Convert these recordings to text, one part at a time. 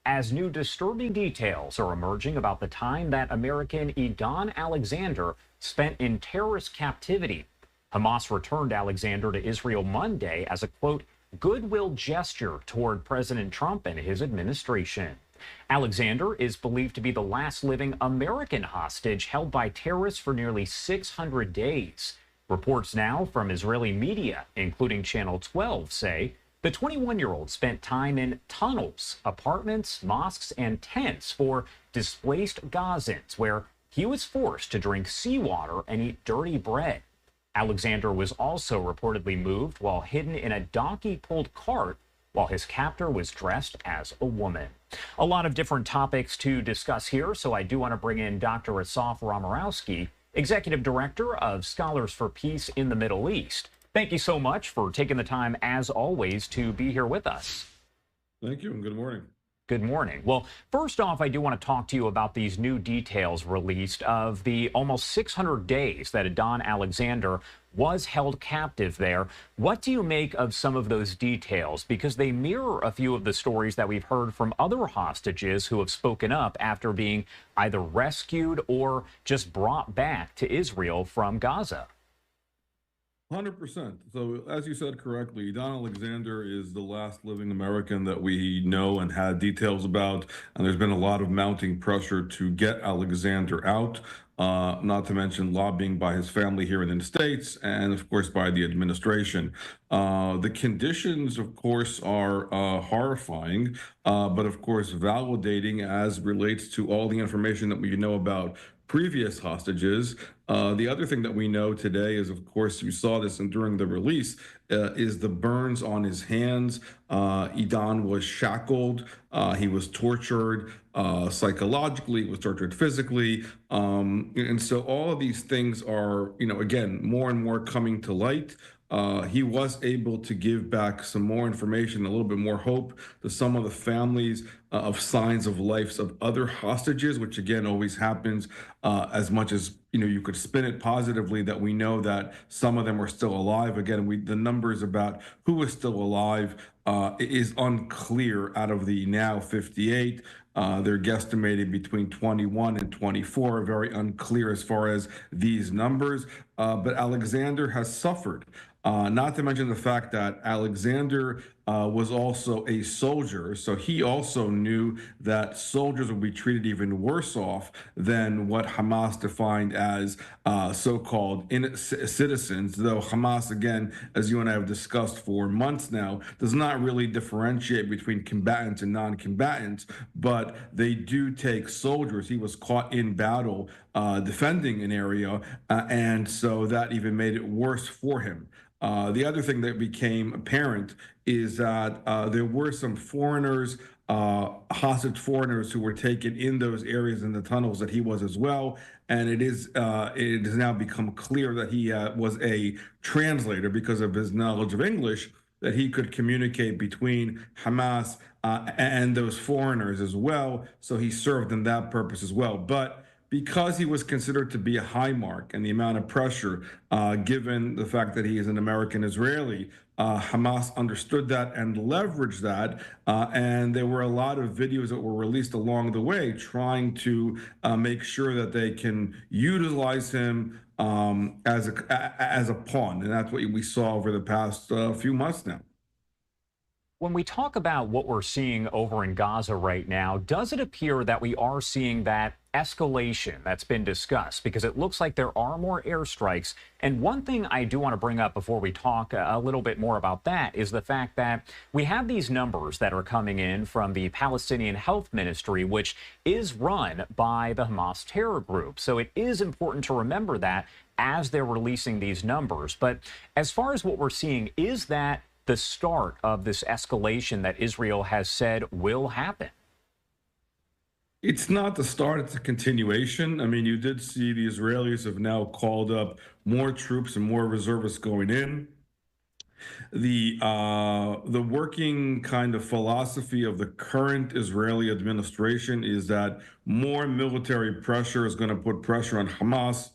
as new disturbing details are emerging about the time that American Edan Alexander spent in terrorist captivity. Hamas returned Alexander to Israel Monday as a, quote, goodwill gesture toward President Trump and his administration. Alexander is believed to be the last living American hostage held by terrorists for nearly 600 days. Reports now from Israeli media, including Channel 12, say the 21-year-old spent time in tunnels, apartments, mosques, and tents for displaced Gazans, where he was forced to drink seawater and eat dirty bread. Alexander was also reportedly moved while hidden in a donkey-pulled cart while his captor was dressed as a woman. A lot of different topics to discuss here, so I do want to bring in Dr. Asaf Romarowski, Executive Director of Scholars for Peace in the Middle East. Thank you so much for taking the time, as always, to be here with us. Thank you, and good morning. Good morning. Well, first off, I do want to talk to you about these new details released of the almost 600 days that Edan Alexander was held captive there. What do you make of some of those details? Because they mirror a few of the stories that we've heard from other hostages who have spoken up after being either rescued or just brought back to Israel from Gaza. 100%. So, as you said correctly, Edan Alexander is the last living American that we know and had details about. And there's been a lot of mounting pressure to get Alexander out, not to mention lobbying by his family here in the States and, of course, by the administration. The conditions, of course, are horrifying, but, of course, validating as relates to all the information that we know about previous hostages. The other thing that we know today is, of course, you saw this and during the release, is the burns on his hands. Edan was shackled. He was tortured psychologically. He was tortured physically. And so all of these things are, again, more and more coming to light. He was able to give back some more information, a little bit more hope to some of the families of signs of life of other hostages, which again always happens as much as you could spin it positively that we know that some of them are still alive. Again, the numbers about who is still alive is unclear out of the now 58. They're guesstimated between 21 and 24, very unclear as far as these numbers. But Alexander has suffered. Not to mention the fact that Alexander was also a soldier, so he also knew that soldiers would be treated even worse off than what Hamas defined as so-called citizens, though Hamas, again, as you and I have discussed for months now, does not really differentiate between combatants and non-combatants, but they do take soldiers. He was caught in battle defending an area, and so that even made it worse for him. The other thing that became apparent is that there were some foreigners, hostage foreigners, who were taken in those areas in the tunnels that he was as well. And it has now become clear that he was a translator because of his knowledge of English, that he could communicate between Hamas and those foreigners as well. So he served in that purpose as well. But because he was considered to be a high mark and the amount of pressure, given the fact that he is an American Israeli, Hamas understood that and leveraged that. And there were a lot of videos that were released along the way trying to make sure that they can utilize him as a pawn. And that's what we saw over the past few months now. When we talk about what we're seeing over in Gaza right now, does it appear that we are seeing that escalation that's been discussed? Because it looks like there are more airstrikes. And one thing I do want to bring up before we talk a little bit more about that is the fact that we have these numbers that are coming in from the Palestinian Health Ministry, which is run by the Hamas terror group. So it is important to remember that as they're releasing these numbers. But as far as what we're seeing, is that the start of this escalation that Israel has said will happen? It's not the start, it's a continuation. I mean, you did see the Israelis have now called up more troops and more reservists going in. The working kind of philosophy of the current Israeli administration is that more military pressure is going to put pressure on Hamas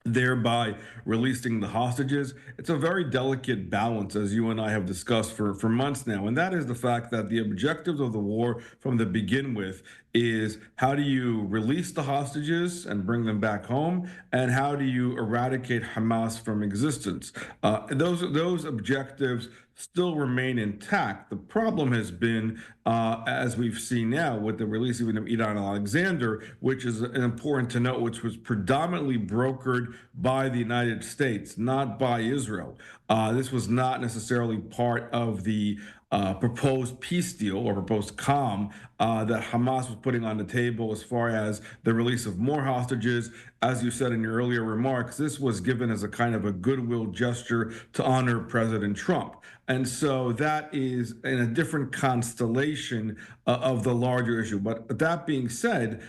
thereby releasing the hostages. It's a very delicate balance, as you and I have discussed for months now. And that is the fact that the objectives of the war from the begin with is how do you release the hostages and bring them back home? And how do you eradicate Hamas from existence? Those objectives still remain intact. The problem has been, as we've seen now with the release even of Edan Alexander, which is important to note, which was predominantly brokered by the United States, not by Israel. This was not necessarily part of the proposed peace deal or proposed calm that Hamas was putting on the table as far as the release of more hostages. As you said in your earlier remarks, this was given as a kind of a goodwill gesture to honor President Trump. And so that is in a different constellation of the larger issue. But that being said,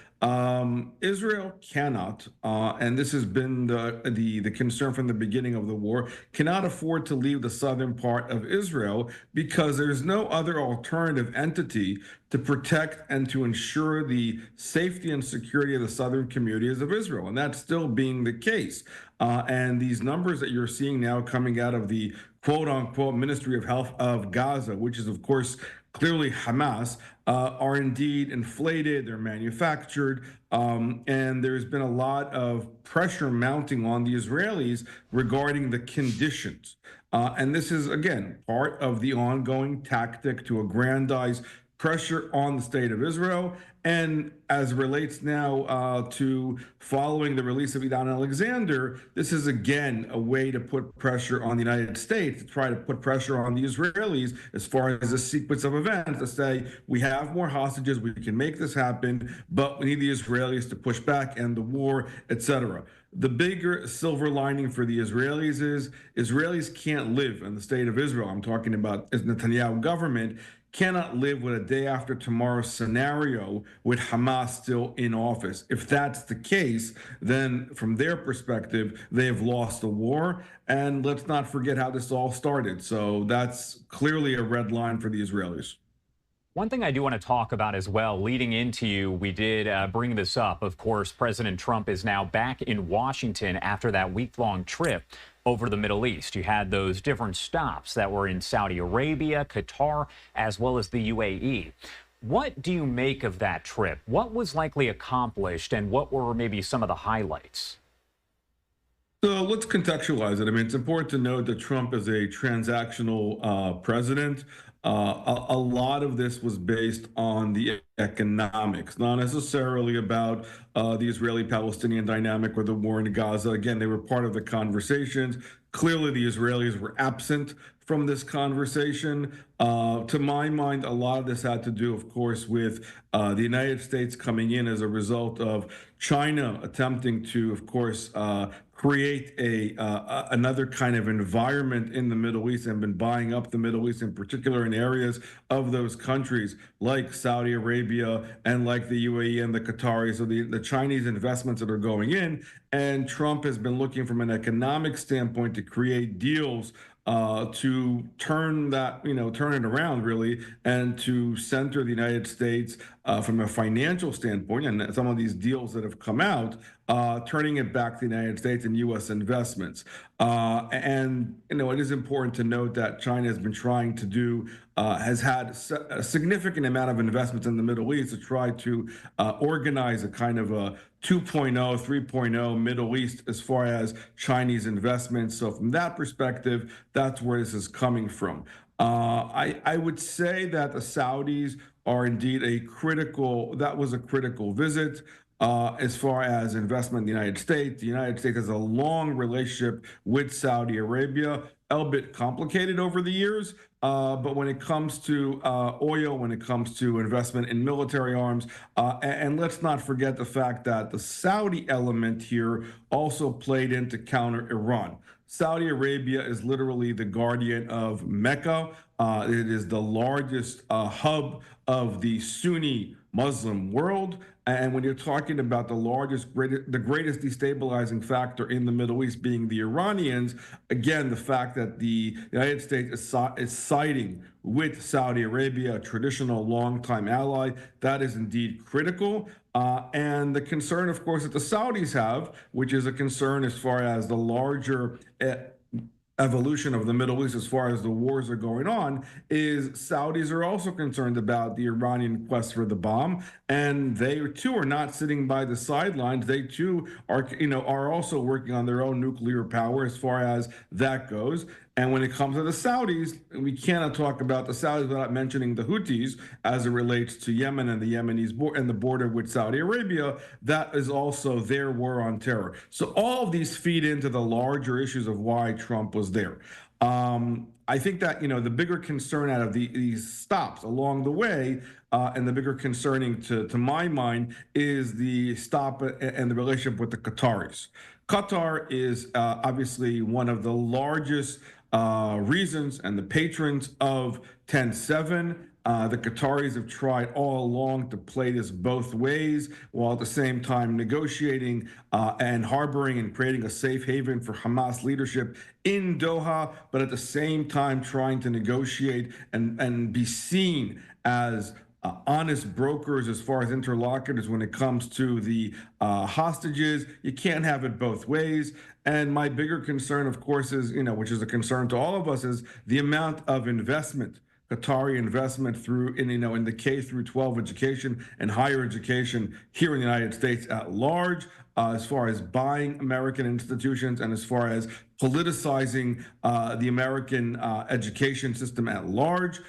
Israel cannot, and this has been the concern from the beginning of the war, cannot afford to leave the southern part of Israel because there's no other alternative entity to protect and to ensure the safety and security of the southern communities of Israel. And that's still being the case. And these numbers that you're seeing now coming out of the quote unquote Ministry of Health of Gaza, which is, of course, clearly Hamas, are indeed inflated, they're manufactured, and there's been a lot of pressure mounting on the Israelis regarding the conditions. And this is, again, part of the ongoing tactic to aggrandize pressure on the state of Israel. And as relates now to following the release of Edan Alexander, this is again a way to put pressure on the United States, to try to put pressure on the Israelis as far as a sequence of events to say, we have more hostages, we can make this happen, but we need the Israelis to push back, end the war, etc. The bigger silver lining for the Israelis is Israelis can't live in the state of Israel. I'm talking about the Netanyahu government cannot live with a day after tomorrow scenario with Hamas still in office. If that's the case, then from their perspective, they have lost the war. And let's not forget how this all started. So that's clearly a red line for the Israelis. One thing I do want to talk about as well, leading into you, we did bring this up. Of course, President Trump is now back in Washington after that week-long trip over the Middle East. You had those different stops that were in Saudi Arabia, Qatar, as well as the UAE. What do you make of that trip? What was likely accomplished, and what were maybe some of the highlights? So let's contextualize it. I mean, it's important to note that Trump is a transactional president. A lot of this was based on the economics, not necessarily about the Israeli-Palestinian dynamic or the war in Gaza. Again, they were part of the conversations. Clearly, the Israelis were absent from this conversation. To my mind, a lot of this had to do, of course, with the United States coming in as a result of China attempting to, of course, create another kind of environment in the Middle East and been buying up the Middle East, in particular in areas of those countries like Saudi Arabia and like the UAE and the Qataris, so the Chinese investments that are going in. And Trump has been looking from an economic standpoint to create deals to turn it around really, and to center the United States from a financial standpoint. And some of these deals that have come out, turning it back to the United States and U.S. investments. And it is important to note that China has been trying to do, has had a significant amount of investments in the Middle East to try to organize a kind of a 2.0, 3.0 Middle East as far as Chinese investments. So from that perspective, that's where this is coming from. I would say that the Saudis are indeed that was a critical visit. As far as investment in the United States. The United States has a long relationship with Saudi Arabia, a bit complicated over the years. But when it comes to oil, when it comes to investment in military arms, and let's not forget the fact that the Saudi element here also played into counter Iran. Saudi Arabia is literally the guardian of Mecca. It is the largest hub of the Sunni Muslim world. And when you're talking about the greatest destabilizing factor in the Middle East being the Iranians, again, the fact that the United States is siding with Saudi Arabia, a traditional longtime ally. That is indeed critical. And the concern, of course, that the Saudis have, which is a concern as far as the larger evolution of the Middle East as far as the wars are going on, is Saudis are also concerned about the Iranian quest for the bomb, and they too are not sitting by the sidelines. They too are also working on their own nuclear power as far as that goes. And when it comes to the Saudis, we cannot talk about the Saudis without mentioning the Houthis as it relates to Yemen and the Yemenis and the border with Saudi Arabia. That is also their war on terror. So all of these feed into the larger issues of why Trump was there. I think that the bigger concern out of these stops along the way, and the bigger concerning to my mind, is the stop and the relationship with the Qataris. Qatar is obviously one of the largest reasons and the patrons of 10/7. The Qataris have tried all along to play this both ways, while at the same time negotiating and harboring and creating a safe haven for Hamas leadership in Doha, but at the same time trying to negotiate and be seen as honest brokers as far as interlocutors when it comes to the hostages. You can't have it both ways. And my bigger concern, of course, is, which is a concern to all of us, is the amount of investment, Qatari investment in the K through 12 education and higher education here in the United States at large, as far as buying American institutions and as far as politicizing the American education system at large.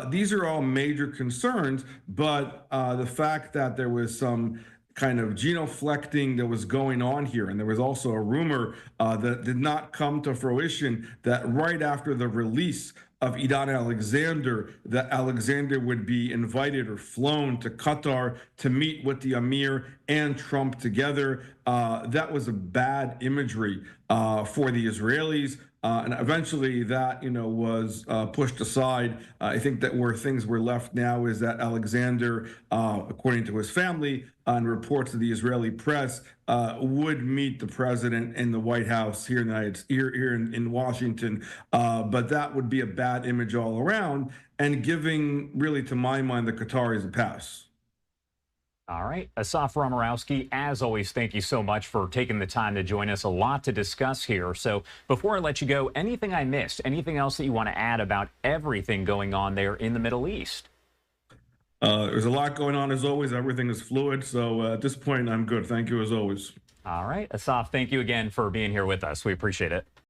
These are all major concerns, but the fact that there was some kind of genuflecting that was going on here, and there was also a rumor that did not come to fruition, that right after the release of Edan Alexander, that Alexander would be invited or flown to Qatar to meet with the Emir and Trump together. That was a bad imagery for the Israelis. And eventually that, was pushed aside. I think that where things were left now is that Alexander, according to his family and reports of the Israeli press, would meet the president in the White House here in Washington. But that would be a bad image all around, and giving, really, to my mind, the Qataris a pass. All right. Asaf Romarowski, as always, thank you so much for taking the time to join us. A lot to discuss here. So before I let you go, anything I missed, anything else that you want to add about everything going on there in the Middle East? There's a lot going on, as always. Everything is fluid. So at this point, I'm good. Thank you, as always. All right. Asaf, thank you again for being here with us. We appreciate it.